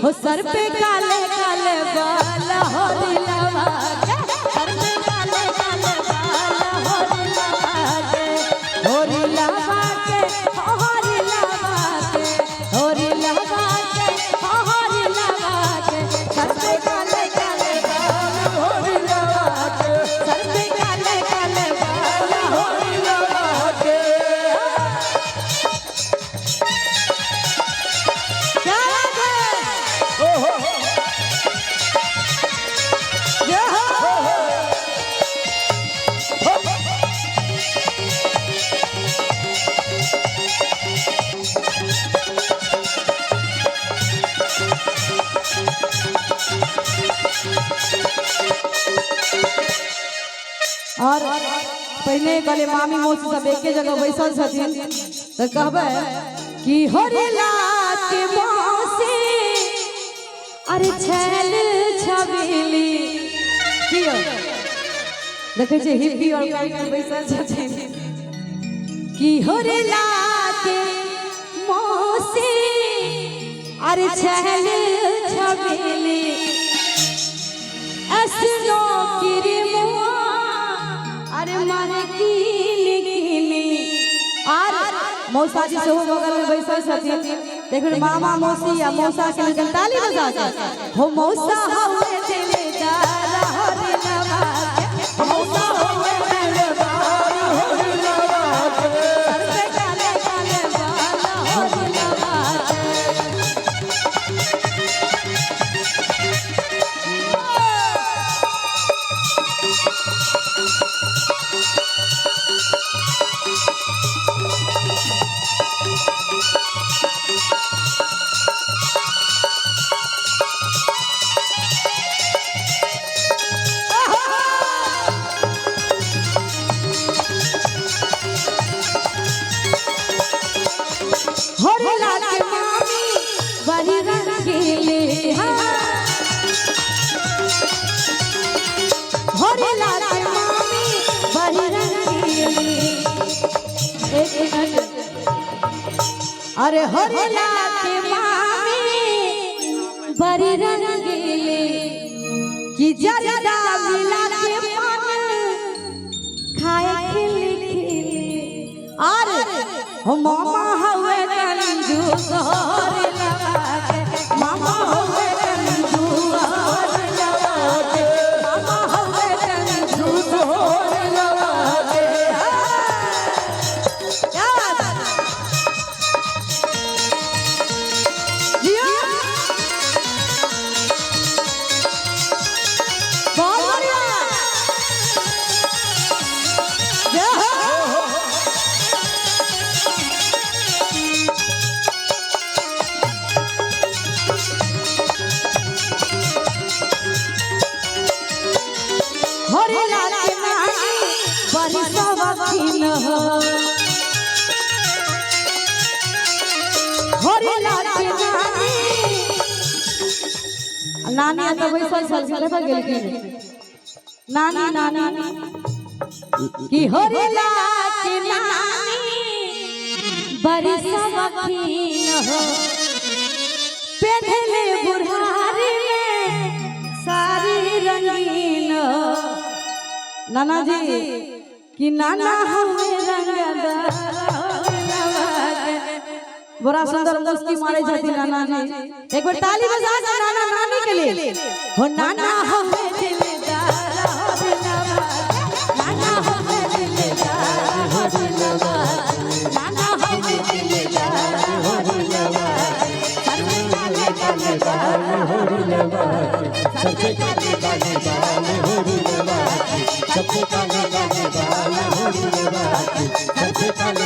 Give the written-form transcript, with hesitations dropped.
हो सर पे काले काले बाल होरी लगा के सर पे काले काले बाल होरी लगा के होरी लगा के होरी लगा के होरी लगा के होरी लगा के सर पे काले काले बाल होरी लगा के सर पे काले काले बाल होरी लगा के और पहले गले मामी मौसी सब एक जगह बैसल छथिन तो कहबे कि होरिला के मौसी अरे छैल छबीली कियो देखे छे हिप्पी और काइट बैसल छथिन कि होरिला के मौसी अरे छैल छबीली असनो किरमो अरे मारे कीली और मौसा जी से हो बगल में बैसल छथिन देखो मामा मौसी या मौसा के लगन ताली बजा हो मौसा होवे दिलदार होरी लगा के मौसा होवे दिलदार होरी लगा के सर पे काले काले बाल होरी लगा के होरिला के मामी बड़ी रंगीले होरिला के मामी बड़ी रंगीले एक मिनट अरे होरिला के मामी बड़ी रंगीले कि जरदा मिला के पान खाए खिली खिली अरे हो मामा हवे कंजूस होरी लगा के मामा हवे कंजूस होरी लगा के मामा हवे कंजूस होरी लगा के याद जिया बोलिया होरिला के नानी बड़ी सवखीन हो होरिला के नानी तो बैसल छल देखा गेल कि नानी नानी कि होरिला के नानी बड़ी सवखीन हो पेढ़ले बुढ़ारी में सारी रंगीन नाना जी कि नाना हमें रंगदार बड़ा सुंदर मुस्की मारे जाती नाना जी एक बार ताली बजा दो नाना नानी के लिए हो नाना हमें दिलदार होरी लगा नाना हमें दिलदार होरी लगा नाना हमें दिलदार होरी लगा सर पे काले काले बाल होरी लगा सर पे काले काले बाल होरी लगा सबसे काले काले बाल होरी लगा सबसे काले